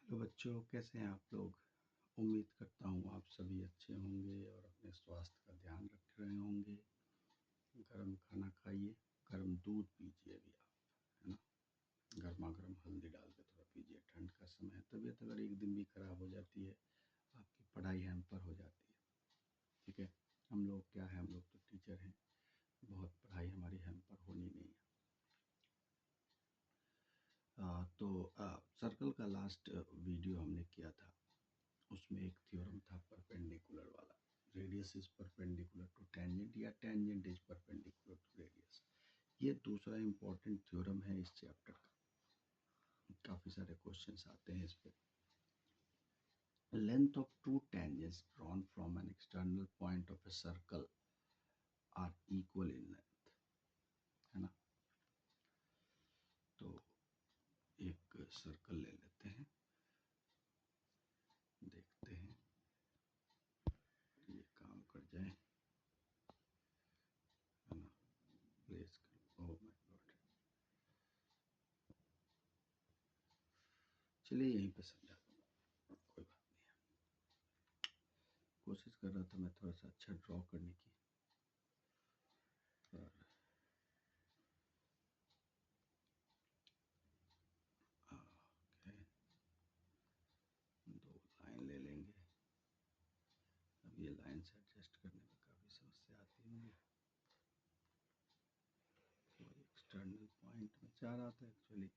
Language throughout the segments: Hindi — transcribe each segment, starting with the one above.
हेलो बच्चों, कैसे हैं आप लोग। उम्मीद करता हूँ आप सभी अच्छे होंगे और अपने स्वास्थ्य का ध्यान रख रहे होंगे। गर्म खाना खाइए, गर्म दूध पीजिए भी आप, है ना। गर्मा गर्म हल्दी डाल के थोड़ा पीजिए, ठंड का समय है। तबीयत अगर एक दिन भी खराब हो जाती है, आपकी पढ़ाई हैम्पर हो जाती है। ठीक है, हम लोग क्या है, हम लोग तो टीचर हैं, बहुत पढ़ाई हमारी हैम्पर होनी नहीं है। सर्कल का लास्ट वीडियो हमने किया था, उसमें एक थ्योरम था परपेंडिकुलर वाला। Radius is perpendicular to tangent या tangent is perpendicular to radius. ये दूसरा इंपॉर्टेंट थ्योरम है इस चैप्टर का। काफ़ी सारे क्वेश्चंस आते हैं इस पे। Length of two tangents drawn from an external point of a circle are equal in length, है ना। तो एक सर्कल ले लेते हैं, देखते हैं ये काम कर जाए, है ना। प्लेस कर, ओह माय गॉड, चलिए यहीं पे समझा दूंगा, कोई बात नहीं है। कोशिश कर रहा था मैं थोड़ा सा अच्छा ड्रॉ करने की, पर ओके, दो लाइन ले लेंगे। अब ये लाइन से एडजस्ट करने में काफ़ी समस्या आती होंगी। कोई एक्सटर्नल पॉइंट में चाह रहा था एक्चुअली,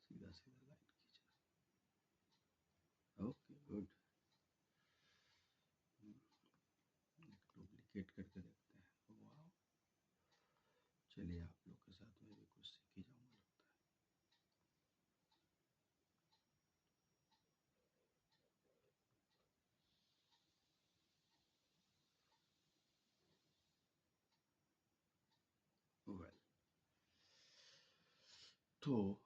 सीधा सीधा लाइन खींचा। ओके गुड, डुप्लीकेट करके देखते हैं। वाह, चलिए आप लोग के साथ मैं भी कुछ सीख ही जाऊंगा लगता है। वेल, तो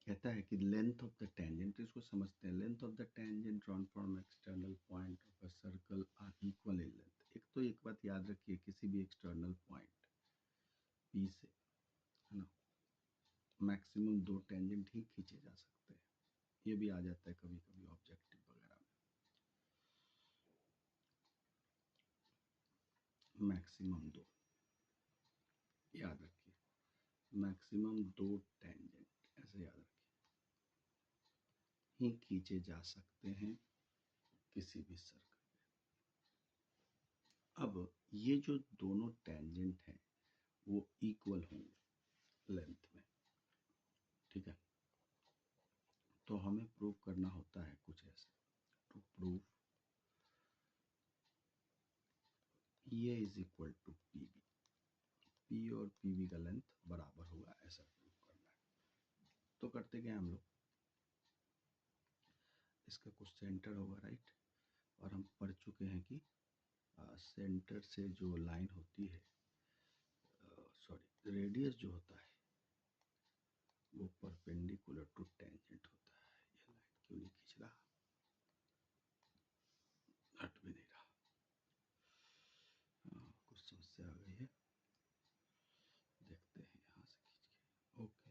कहता है कि लेंथ ऑफ द टेंजेंट, इसको समझते हैं। Length of the tangent drawn from external point of a circle are equal in length. एक तो एक बात याद रखिए, किसी भी एक्सटर्नल पॉइंट पी से, है ना, मैक्सिमम दो टेंजेंट ही खींचे जा सकते हैं। ये भी आ जाता है कभी कभी ऑब्जेक्टिव वगैरह में। मैक्सिमम दो, याद रखिए, मैक्सिमम दो टेंजेंट, ऐसे याद रखिए, ही खींचे जा सकते हैं किसी भी सर्कल में। अब ये जो दोनों टेंजेंट हैं वो इक्वल होंगे लेंथ में, ठीक है। तो हमें प्रूव करना होता है कुछ ऐसे, to prove A is equal to P B, P और पी बी का लेंथ बराबर होगा, ऐसा प्रूव करना है। तो करते क्या हम लोग, इसका कुछ सेंटर होगा, राइट। और हम पढ़ चुके हैं कि सेंटर से जो लाइन होती है, सॉरी, रेडियस जो होता है वो परपेंडिकुलर टू टेंजेंट होता है। ये लाइन क्यों नहीं खींच रहा, हट भी नहीं रहा, कुछ समस्या आ गई है। देखते हैं यहाँ से खींच के, ओके,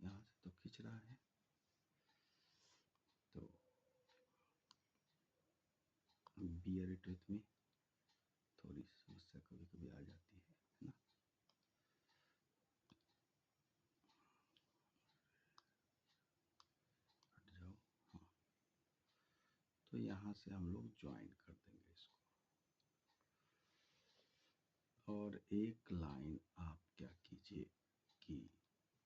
यहाँ से तो खींच रहा है। तो बियर इट विथ मी, थोड़ी समस्या कभी कभी आ जाती है ना। हट जाओ, हाँ। तो यहाँ से हम लोग ज्वाइन कर देंगे इसको, और एक लाइन आप क्या कीजिए कि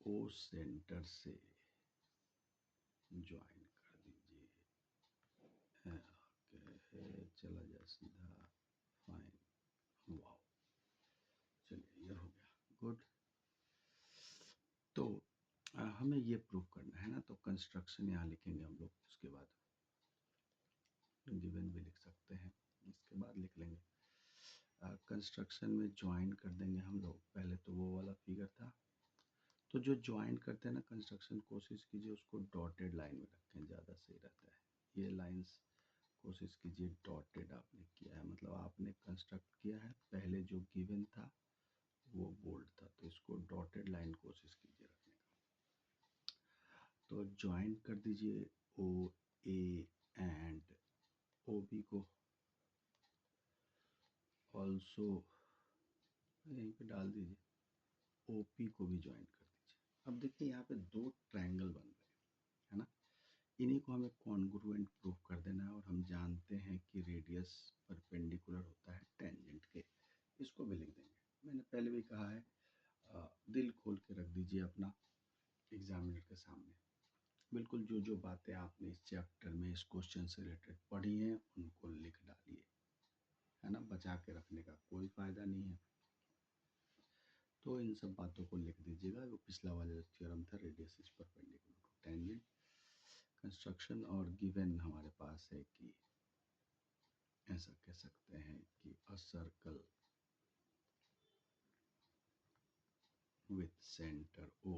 ओ सेंटर से ज्वाइन कर दीजिए। ओके, चला जा सीधा, फाइन, वाओ, चलिए ये हो गया, गुड। तो हमें ये प्रूव करना है ना, तो कंस्ट्रक्शन यहाँ लिखेंगे हम लोग, उसके बाद गिवन भी लिख सकते हैं, इसके बाद लिख लेंगे। कंस्ट्रक्शन में ज्वाइन कर देंगे हम लोग। पहले तो वो वाला फिगर था, तो जो ज्वाइन करते हैं ना कंस्ट्रक्शन, कोशिश कीजिए उसको डॉटेड लाइन में रखें, ज़्यादा सही रहता है। ये लाइंस कोशिश कीजिए डॉटेड आपने किया है, मतलब आपने कंस्ट्रक्ट किया है, पहले जो गिवन था वो बोल्ड था, तो इसको डॉटेड लाइन कोशिश कीजिए रखने का। तो ज्वाइन कर दीजिए ओ ए एंड ओ बी को, ऑल्सो यहीं पे डाल दीजिए, ओ पी को भी ज्वाइन कर दीजिए। अब देखिए यहाँ पे दो ट्रायंगल बन रहे हैं, है ना। इन्हीं को हमें कॉन्ग्रुएंट प्रूफ कर देना है, और हम जानते हैं कि रेडियस परपेंडिकुलर होता है टेंजेंट के। इसको भी लिख देंगे। मैंने पहले भी कहा है, दिल खोल के रख दीजिए अपना एग्जामिनर के सामने। बिल्कुल जो जो बातें आपने इस चैप्टर में इस क्वेश्चन से रिलेटेड पढ़ी हैं उनको लिख डालिए, है ना। बचा के रखने का कोई फ़ायदा नहीं है। तो इन सब बातों को लिख दीजिएगा। वो पिछला वाला जो थ्योरम था, radius is perpendicular to tangent, construction और गिवन हमारे पास है कि ऐसा कह सकते हैं कि a circle with center O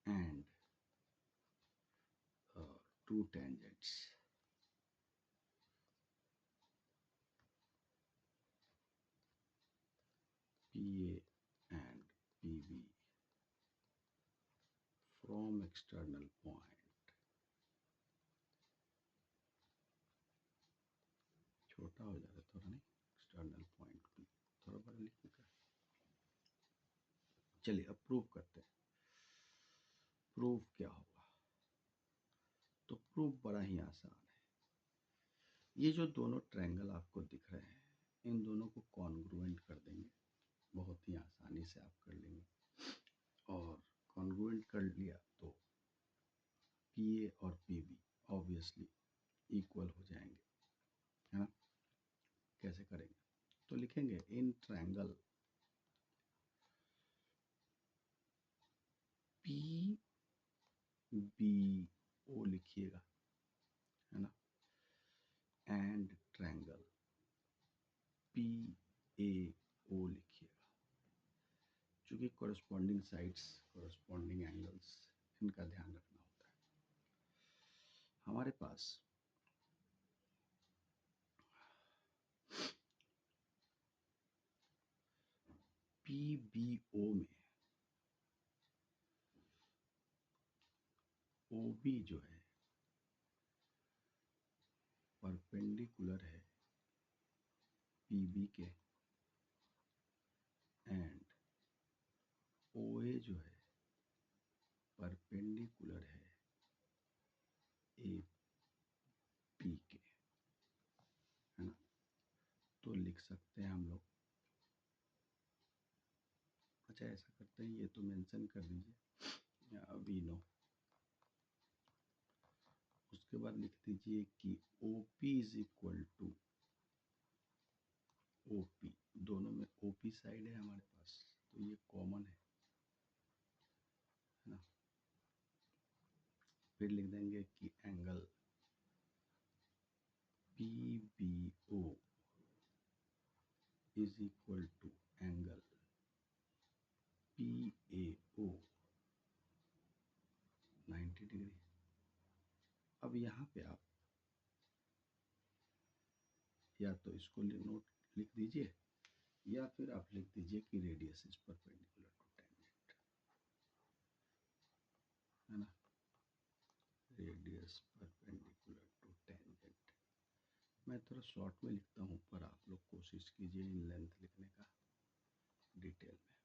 and two tangents PA and PB from external point, छोटा हो जा रहा है थोड़ा, नहीं एक्सटर्नल पॉइंट भी थोड़ा बड़ा लिखने का। चलिए अब प्रूफ करते हैं। प्रूफ क्या होगा, तो प्रूफ बड़ा ही आसान है। ये जो दोनों ट्रायंगल आपको दिख रहे हैं, इन दोनों को कॉन्ग्रुएंट कर देंगे। बहुत ही आसानी से आप कर लेंगे, और कॉन्ग्रुएंट कर लिया तो पी ए और पी बी ऑब्वियसली इक्वल हो जाएंगे, है ना। कैसे करेंगे, तो लिखेंगे in triangle P B O लिखिएगा, है ना, and triangle P A O लिखिएगा। चूंकि कोरस्पॉन्डिंग साइड्स, कोरस्पॉन्डिंग एंगल्स, इनका ध्यान रखना होता है। हमारे पास पी बी ओ में ओ बी जो है परपेंडिकुलर है पी बी के, एंड ओ ए जो है परपेंडिकुलर है ए पी के, है ना। तो लिख सकते हैं हम लोग, अच्छा ऐसा करते हैं, ये तो मेंशन कर दीजिए वी नो। उसके बाद लिख दीजिए कि O P is equal to O P, दोनों में ओ पी साइड है हमारे पास, तो ये कॉमन है ना। फिर लिख देंगे कि angle P B O is equal to angle P A O 90 degree. अब यहाँ पे आप या तो इसको नोट लिख दीजिए, या फिर आप लिख दीजिए कि radius is perpendicular to tangent, है ना। रेडियस परपेंडिकुलर टू टेंजेंट मैं थोड़ा शॉर्ट में लिखता हूँ, पर आप लोग कोशिश कीजिए इन लेंथ लिखने का डिटेल में,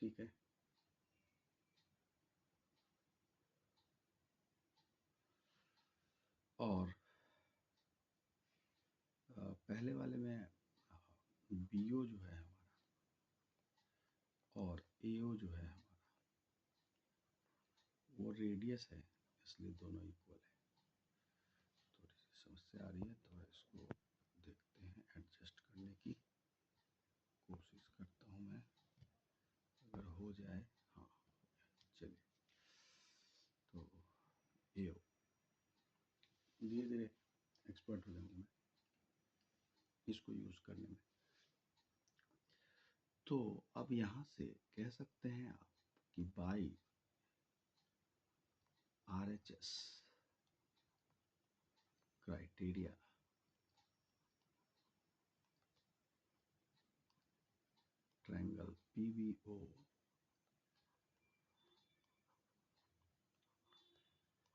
ठीक है। और पहले वाले में बी ओ जो है हमारा और ए ओ जो है हमारा वो रेडियस है, इसलिए दोनों इक्वल है। थोड़ी सी समस्या आ रही है, थोड़ा इसको देखते हैं, एडजस्ट करने की कोशिश करता हूँ मैं, अगर हो जाए। हाँ, चलिए, तो ए ओ धीरे धीरे एक्सपर्ट हो जाऊँगा मैं इसको यूज़ करने में। तो अब यहाँ से कह सकते हैं आप कि by RHS criteria PBO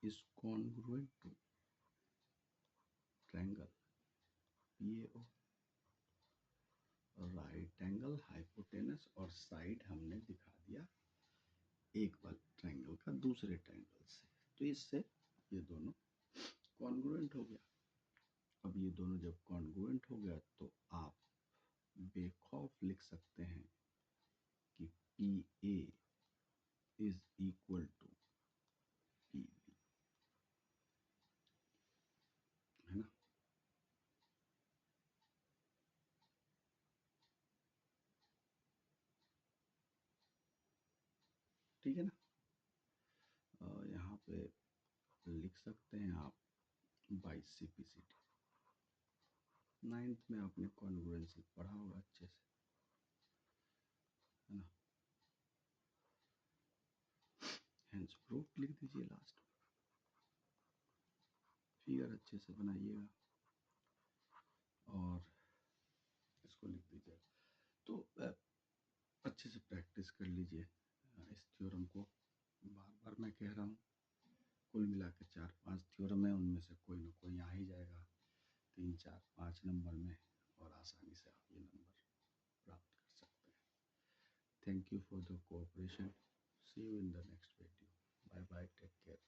is congruent to triangle PAO। Right angle, hypotenuse और साइड हमने दिखा दिया एक वाले ट्रायंगल का दूसरे ट्रायंगल से, तो इससे ये दोनों कॉन्ग्रुएंट हो गया। अब ये दोनों जब कॉन्ग्रुएंट हो गया तो आप बेखौफ लिख सकते हैं कि PA is equal to PB, है ना। ठीक है ना। यहाँ पे लिख सकते हैं आप बाई CPCT। 9th में आपने कॉन्ग्रुएंसी पढ़ा होगा अच्छे से, है ना। हेंस प्रूफ लिख दीजिए लास्ट में, फिगर अच्छे से बनाइएगा और इसको लिख दीजिए। तो अच्छे से प्रैक्टिस कर लीजिए इस थ्योरम को। बार बार मैं कह रहा हूँ, कुल मिला के 4-5 थ्योरम है, उनमें से कोई ना कोई आ ही जाएगा 3-4-5 नंबर में, और आसानी से आप ये नंबर प्राप्त कर सकते हैं। Thank you for the cooperation. See you in the next video. Bye bye, take care.